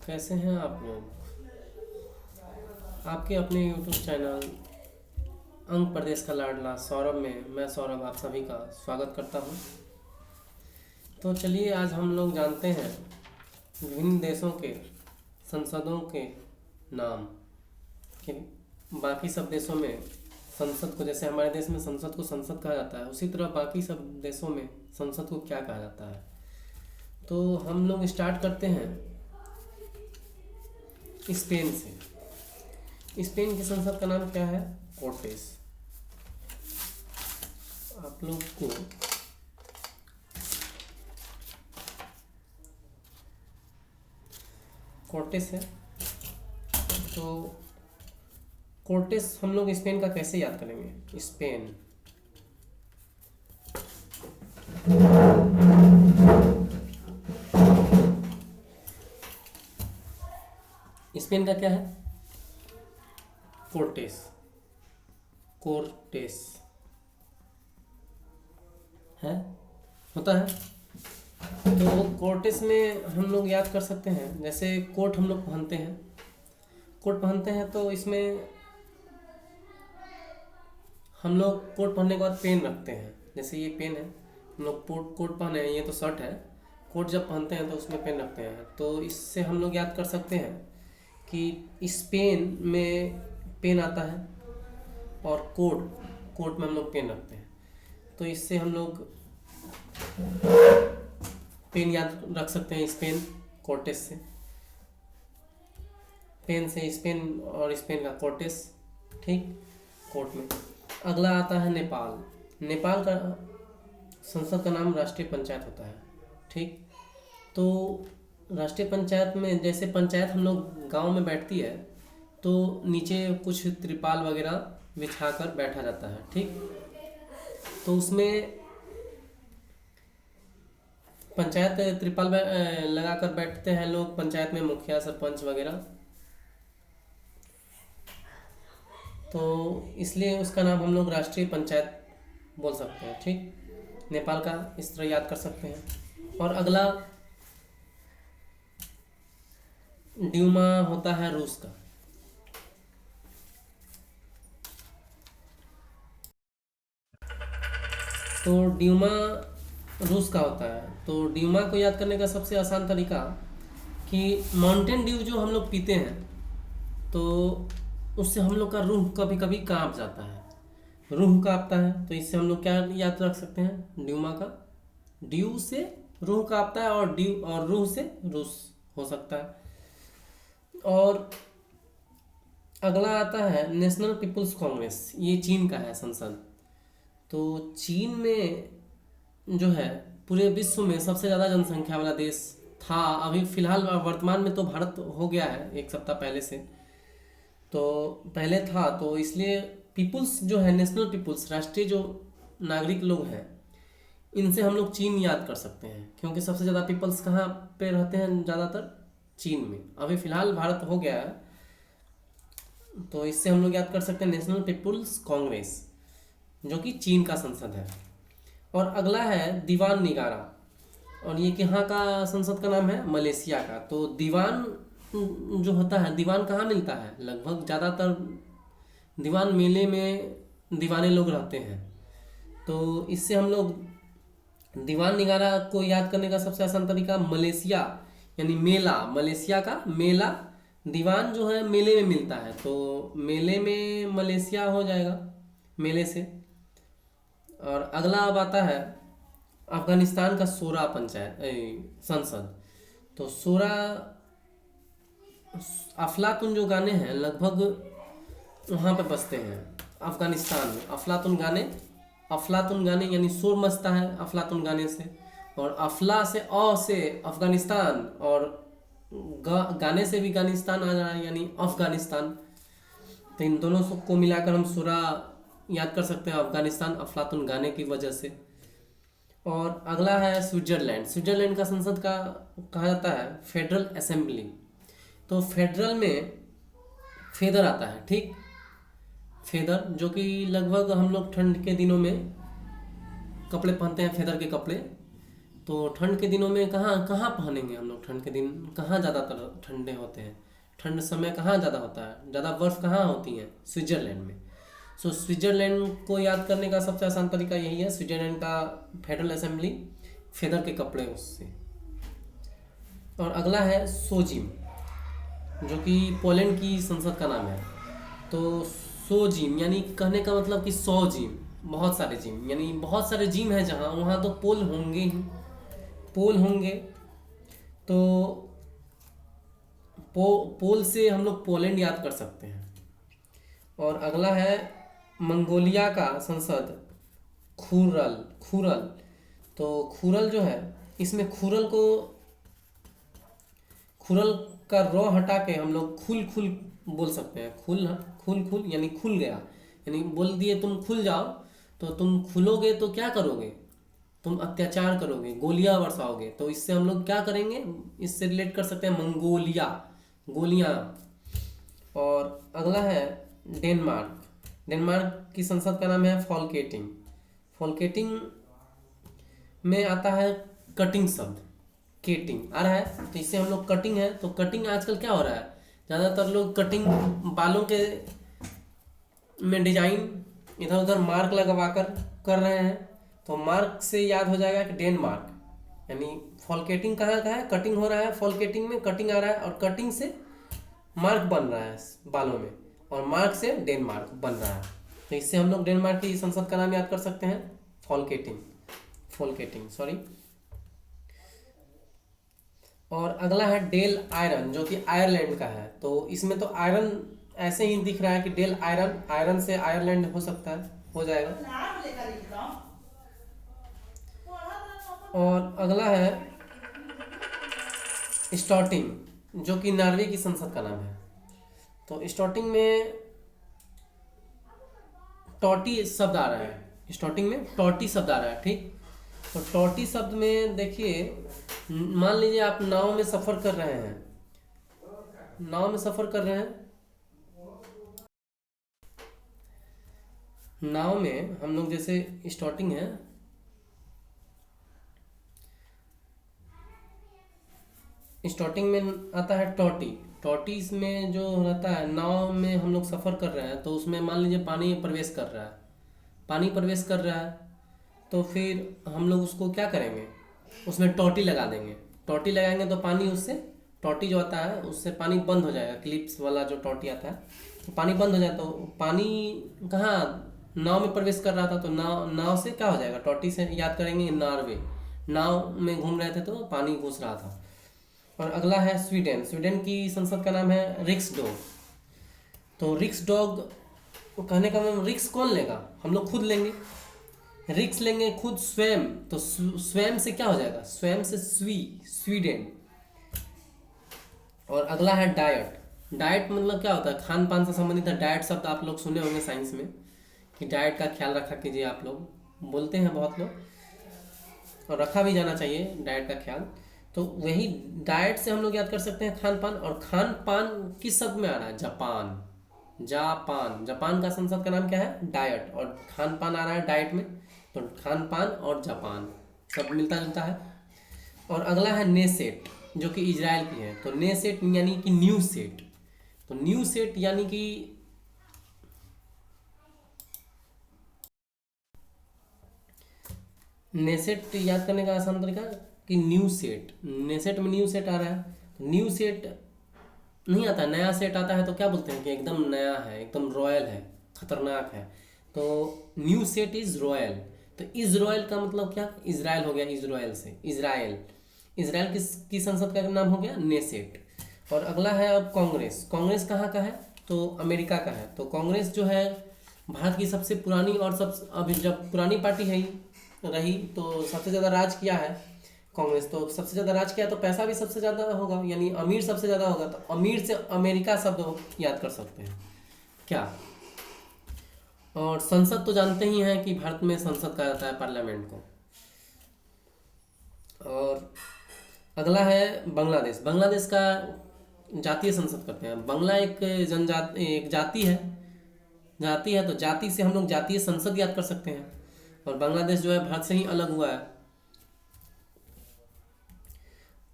कैसे हैं आप लोग। आपके अपने यूट्यूब चैनल अंग प्रदेश का लाडला सौरभ में मैं सौरभ आप सभी का स्वागत करता हूं। तो चलिए आज हम लोग जानते हैं विभिन्न देशों के संसदों के नाम कि बाकी सब देशों में संसद को, जैसे हमारे देश में संसद को संसद कहा जाता है, उसी तरह बाकी सब देशों में संसद को क्या कहा जाता है। तो हम लोग स्टार्ट करते हैं स्पेन से। स्पेन की संसद का नाम क्या है? कोर्टेस। आप लोग को कोर्टेस है, तो कोर्टेस हम लोग स्पेन का कैसे याद करेंगे? स्पेन स्पेन का क्या है? कोर्टेस। कोर्टेस है, होता है। तो कोर्टेस में हम लोग याद कर सकते हैं, जैसे कोट हम लोग पहनते हैं, कोट पहनते हैं तो इसमें हम लोग कोट पहनने के बाद पेन रखते हैं। जैसे ये पेन है, हम लोग कोट पहने हैं, ये तो शर्ट है। कोट जब पहनते हैं तो उसमें पेन रखते हैं, तो इससे हम लोग याद कर सकते हैं कि स्पेन में पेन आता है और कोट में हम लोग पेन रखते हैं। तो इससे हम लोग पेन याद रख सकते हैं, स्पेन कोर्टेस से, पेन से स्पेन और स्पेन का कोर्टेस। ठीक, कोर्ट में। अगला आता है नेपाल। नेपाल का संसद का नाम राष्ट्रीय पंचायत होता है। ठीक, तो राष्ट्रीय पंचायत में, जैसे पंचायत हम लोग गांव में बैठती है तो नीचे कुछ त्रिपाल वगैरह बिछाकर बैठा जाता है। ठीक, तो उसमें पंचायत त्रिपाल लगाकर बैठते हैं लोग पंचायत में, मुखिया सरपंच वगैरह। तो इसलिए उसका नाम हम लोग राष्ट्रीय पंचायत बोल सकते हैं। ठीक, नेपाल का इस तरह याद कर सकते हैं। और अगला ड्यूमा होता है रूस का। तो ड्यूमा रूस का होता है। तो ड्यूमा को याद करने का सबसे आसान तरीका कि माउंटेन ड्यू जो हम लोग पीते हैं तो उससे हम लोग का रूह कभी कभी कांप जाता है, रूह कांपता है। तो इससे हम लोग क्या याद रख सकते हैं? ड्यूमा का, ड्यू से रूह कांपता है और ड्यू और रूह से रूस हो सकता है। और अगला आता है नेशनल पीपुल्स कांग्रेस। ये चीन का है संसद। तो चीन में जो है पूरे विश्व में सबसे ज़्यादा जनसंख्या वाला देश था। अभी फिलहाल वर्तमान में तो भारत हो गया है एक सप्ताह पहले से, तो पहले था। तो इसलिए पीपुल्स जो है, नेशनल पीपुल्स, राष्ट्रीय जो नागरिक लोग हैं, इनसे हम लोग चीन याद कर सकते हैं, क्योंकि सबसे ज़्यादा पीपल्स कहाँ पे रहते हैं? ज़्यादातर चीन में। अभी फिलहाल भारत हो गया है, तो इससे हम लोग याद कर सकते हैं नेशनल पीपुल्स कांग्रेस, जो कि चीन का संसद है। और अगला है दीवान निगारा, और ये कहाँ का संसद का नाम है? मलेशिया का। तो दीवान जो होता है, दीवान कहाँ मिलता है? लगभग ज़्यादातर दीवान मेले में दीवाने लोग रहते हैं। तो इससे हम लोग दीवान निगारा को याद करने का सबसे आसान तरीका मलेशिया, यानी मेला, मलेशिया का मेला, दीवान जो है मेले में मिलता है, तो मेले में मलेशिया हो जाएगा, मेले से। और अगला अब आता है अफगानिस्तान का शोरा पंचायत संसद। तो शोरा, अफलातुन जो गाने हैं लगभग वहाँ पे बजते हैं अफगानिस्तान में। अफलातुन गाने यानी शोर मचता है अफलातुन गाने से। और अफला से से अफगानिस्तान, और गाने से भी अफगानिस्तान आ रहा है, यानी अफगानिस्तान। तो इन दोनों को मिलाकर हम शोरा याद कर सकते हैं, अफगानिस्तान, अफलातुन गाने की वजह से। और अगला है स्विट्जरलैंड। स्विट्जरलैंड का संसद का कहा जाता है फेडरल असेंबली। तो फेडरल में फेदर आता है। ठीक, फेदर जो कि लगभग हम लोग ठंड के दिनों में कपड़े पहनते हैं, फेदर के कपड़े। तो ठंड के दिनों में कहाँ कहाँ पहनेंगे हम लोग? ठंड के दिन कहाँ ज़्यादातर ठंडे होते हैं? ठंड समय कहाँ ज़्यादा होता है? ज़्यादा बर्फ़ कहाँ होती है? स्विट्ज़रलैंड में। सो स्विट्ज़रलैंड को याद करने का सबसे आसान तरीका यही है, स्विट्ज़रलैंड का फेडरल असेंबली, फेदर के कपड़े उससे। और अगला है सोजिम, जो कि पोलैंड की संसद का नाम है। तो सो जिम यानी कहने का मतलब कि 100 जिम, बहुत सारे जिम, यानी बहुत सारे जिम हैं जहाँ वहाँ तो पोल होंगे ही, पोल होंगे। तो पोल से हम लोग पोलैंड याद कर सकते हैं। और अगला है मंगोलिया का संसद, खुरल। खुरल, तो खुरल जो है, इसमें खुरल का रॉ हटा के हम लोग खुल खुल बोल सकते हैं। खुल खुल खुल यानी खुल गया, यानी बोल दिए तुम खुल जाओ, तो तुम खुलोगे तो क्या करोगे? तुम अत्याचार करोगे, गोलियां बरसाओगे। तो इससे हम लोग क्या करेंगे, इससे रिलेट कर सकते हैं मंगोलिया, गोलियां। और अगला है डेनमार्क। डेनमार्क की संसद का नाम है फॉलकेटिंग। फॉलकेटिंग में आता है कटिंग शब्द, केटिंग आ रहा है, तो इससे हम लोग कटिंग है। तो कटिंग आजकल क्या हो रहा है, ज़्यादातर लोग कटिंग बालों के में डिजाइन इधर उधर मार्क लगवा कर रहे हैं। तो मार्क से याद हो जाएगा कि डेनमार्क, यानी फॉलकेटिंग कहाँ का है, कटिंग हो रहा है, फॉलकेटिंग में कटिंग आ रहा है, और कटिंग से मार्क बन रहा है बालों में, और मार्क से डेनमार्क बन रहा है। तो इससे हम लोग डेनमार्क की संसद का नाम याद कर सकते हैं, फॉलकेटिंग, फॉलकेटिंग सॉरी। और अगला है डेल आयरन, जो कि आयरलैंड का है। तो इसमें तो आयरन ऐसे ही दिख रहा है कि डेल आयरन, आयरन से आयरलैंड हो सकता है, हो जाएगा। और अगला है स्टॉटिंग, जो कि नॉर्वे की संसद का नाम है। तो स्टॉटिंग में टॉटी शब्द आ रहा है, स्टॉटिंग में टॉटी शब्द आ रहा है, ठीक। तो टॉटी शब्द में देखिए, मान लीजिए आप नाव में सफर कर रहे हैं, नाव में सफर कर रहे हैं, नाव में हम लोग जैसे स्टॉटिंग है, स्टॉटिंग में आता है टॉटी। टॉटी में जो रहता है, नाव में हम लोग सफ़र कर रहे हैं, तो उसमें मान लीजिए पानी प्रवेश कर रहा है, पानी प्रवेश कर रहा है, तो फिर हम लोग उसको क्या करेंगे, उसमें टॉटी लगा देंगे। टॉटी लगाएंगे तो पानी उससे, टॉटी जो आता है उससे पानी बंद हो जाएगा, क्लिप्स वाला जो टॉटी आता है, तो पानी बंद हो जाए। तो पानी कहाँ, नाव में प्रवेश कर रहा था, तो नाव नाव से क्या हो जाएगा, टॉटी से याद करेंगे नॉर्वे, नाव में घूम रहे थे तो पानी घुस रहा था। और अगला है स्वीडन। स्वीडन की संसद का नाम है रिक्सडॉग। तो रिक्सडॉग कहने का मतलब, रिक्स कौन लेगा, हम लोग खुद लेंगे, रिक्स लेंगे खुद स्वयं। तो स्वयं से क्या हो जाएगा, स्वयं से स्वीडन। और अगला है डाइट। डाइट मतलब क्या होता है, खान पान से संबंधित है। डाइट शब्द आप लोग सुने होंगे साइंस में, कि डाइट का ख्याल रखा कीजिए, आप लोग बोलते हैं बहुत लोग, और रखा भी जाना चाहिए डाइट का ख्याल। तो वही डाइट से हम लोग याद कर सकते हैं खान पान। और खान पान किस शब्द में आ रहा है, जापान, जापान, जापान का संसद का नाम क्या है, डाइट, और खान पान आ रहा है डाइट में, तो खान पान और जापान सब मिलता जुलता है। और अगला है नेसेट, जो कि इजराइल की है। तो नेसेट यानी कि न्यू सेट। तो न्यू सेट यानी कि नेसेट याद करने का आसान तरीका कि न्यू सेट, नेसेट में न्यू सेट आ रहा है, तो न्यू सेट नहीं आता, नया सेट आता है तो क्या बोलते हैं कि एकदम नया है, एकदम रॉयल है, खतरनाक है। तो न्यू सेट इज रॉयल। तो इजराइल का मतलब क्या, इजराइल हो गया, इजराइल से इजराइल, इजराइल की संसद का नाम हो गया नेसेट। और अगला है अब कांग्रेस। कांग्रेस कहाँ का है, तो अमेरिका का है। तो कांग्रेस जो है भारत की सबसे पुरानी और सब, अभी जब पुरानी पार्टी है रही, तो सबसे ज़्यादा राज किया है कांग्रेस। तो सबसे ज़्यादा राज किया तो पैसा भी सबसे ज़्यादा होगा, यानी अमीर सबसे ज़्यादा होगा। तो अमीर से अमेरिका शब्द याद कर सकते हैं क्या। और संसद तो जानते ही हैं कि भारत में संसद कहा जाता है पार्लियामेंट को। और अगला है बांग्लादेश। बांग्लादेश का जातीय संसद करते हैं। बांग्ला एक जनजाति, एक जाति है, जाति है, तो जाति से हम लोग जातीय संसद याद कर सकते हैं। और बांग्लादेश जो है भारत से ही अलग हुआ है।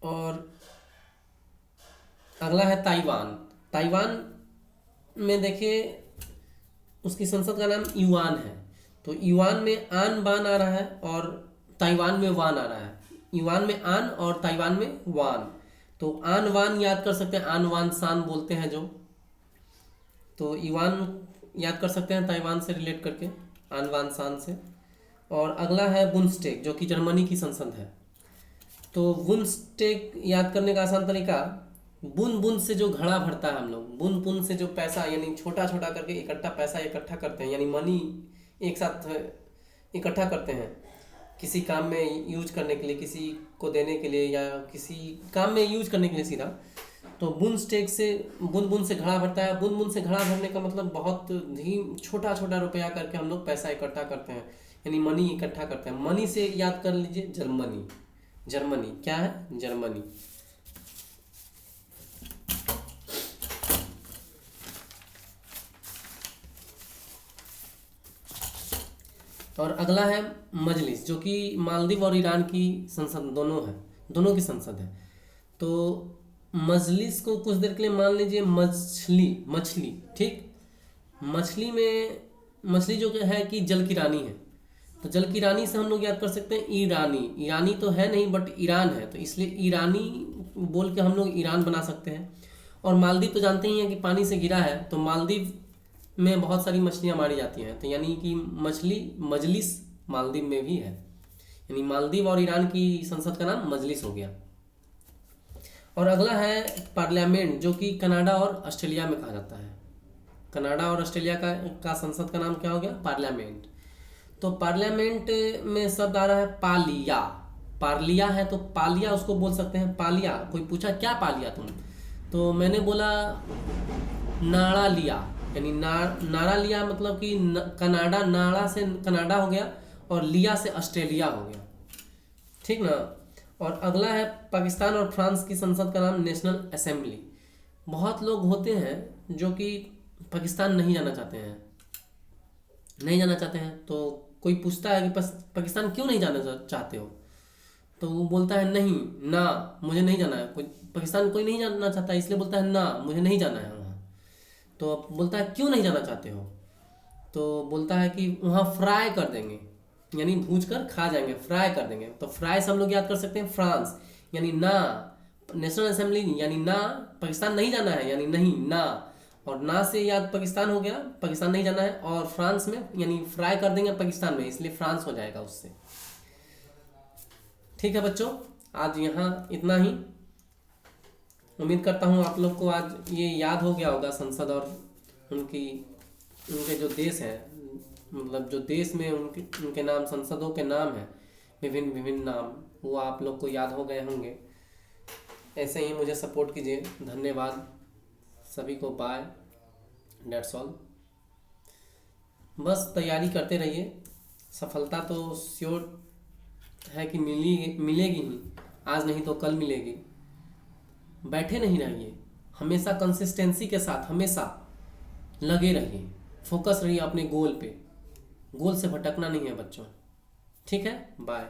और अगला है ताइवान। ताइवान में देखिए उसकी संसद का नाम युआन है। तो युआन में आन बान आ रहा है और ताइवान में वान आ रहा है। युआन में आन और ताइवान में वान। तो आन वान याद कर सकते हैं, आन वान सान बोलते हैं जो, तो युआन याद कर सकते हैं ताइवान से रिलेट करके, आन वान सान से। और अगला है बुंस्टेक जो कि जर्मनी की संसद है। तो बुंस्टेक याद करने का आसान तरीका, बूंद बूंद से जो घड़ा भरता है, हम लोग बूंद बूंद से जो पैसा यानी छोटा छोटा करके इकट्ठा पैसा इकट्ठा करते हैं, यानी मनी एक साथ इकट्ठा करते हैं किसी काम में यूज करने के लिए, किसी को देने के लिए या किसी काम में यूज करने के लिए सीधा। तो बुंस्टेक से बूंद बूंद से घड़ा भरता है। बूंद बूंद से घड़ा भरने का मतलब बहुत ही छोटा छोटा रुपया करके हम लोग पैसा इकट्ठा करते हैं, यानी मनी इकट्ठा करते हैं। मनी से याद कर लीजिए जर्मनी। जर्मनी क्या है? जर्मनी। और अगला है मजलिस जो कि मालदीव और ईरान की संसद दोनों है, दोनों की संसद है। तो मजलिस को कुछ देर के लिए मान लीजिए मछली, मछली ठीक। मछली में मछली जो है कि जल की रानी है। तो जल की रानी से हम लोग याद कर सकते हैं ईरानी। ईरानी तो है नहीं बट ईरान है, तो इसलिए ईरानी बोल के हम लोग ईरान बना सकते हैं। और मालदीव तो जानते ही हैं कि पानी से घिरा है, तो मालदीव में बहुत सारी मछलियाँ मारी जाती हैं, तो यानी कि मछली मजलिस मालदीव में भी है, यानी मालदीव और ईरान की संसद का नाम मजलिस हो गया। और अगला है पार्लियामेंट जो कि कनाडा और ऑस्ट्रेलिया में कहा जाता है। कनाडा और ऑस्ट्रेलिया का संसद का नाम क्या हो गया? पार्लियामेंट। तो पार्लियामेंट में शब्द आ रहा है पालिया। पार्लिया है तो पालिया उसको बोल सकते हैं, पालिया। कोई पूछा क्या पालिया तुम, तो मैंने बोला नाड़ा लिया, यानी नाड़ा लिया मतलब कि कनाडा, नाड़ा से कनाडा हो गया और लिया से ऑस्ट्रेलिया हो गया, ठीक ना। और अगला है पाकिस्तान और फ्रांस की संसद का नाम नेशनल असेंबली। बहुत लोग होते हैं जो कि पाकिस्तान नहीं जाना चाहते हैं, नहीं जाना चाहते हैं। तो कोई पूछता है कि पाकिस्तान क्यों नहीं जाना चाहते हो, तो वो बोलता है नहीं ना मुझे नहीं जाना है। कोई पाकिस्तान कोई नहीं जाना चाहता इसलिए बोलता है ना मुझे नहीं जाना है वहाँ। तो बोलता है क्यों नहीं जाना चाहते हो, तो बोलता है कि वहाँ फ्राई कर देंगे, यानी भूज कर खा जाएंगे, फ्राई कर देंगे। तो फ्राई से हम लोग याद कर सकते हैं फ्रांस, यानी ना। नेशनल असेंबली यानी ना, पाकिस्तान नहीं जाना है यानी नहीं ना, और ना से याद पाकिस्तान हो गया, पाकिस्तान नहीं जाना है। और फ्रांस में यानी फ्राई कर देंगे पाकिस्तान में, इसलिए फ्रांस हो जाएगा उससे। ठीक है बच्चों, आज यहाँ इतना ही। उम्मीद करता हूँ आप लोग को आज ये याद हो गया होगा संसद और उनके जो देश हैं, मतलब जो देश में उनके नाम, संसदों के नाम हैं, विभिन्न विभिन्न नाम, वो आप लोग को याद हो गए होंगे। ऐसे ही मुझे सपोर्ट कीजिए। धन्यवाद सभी को, बाय, डेट्स ऑल। बस तैयारी करते रहिए, सफलता तो श्योर है कि मिलेगी ही, आज नहीं तो कल मिलेगी। बैठे नहीं रहिए, हमेशा कंसिस्टेंसी के साथ हमेशा लगे रहिए, फोकस रहिए अपने गोल पे। गोल से भटकना नहीं है बच्चों। ठीक है, बाय।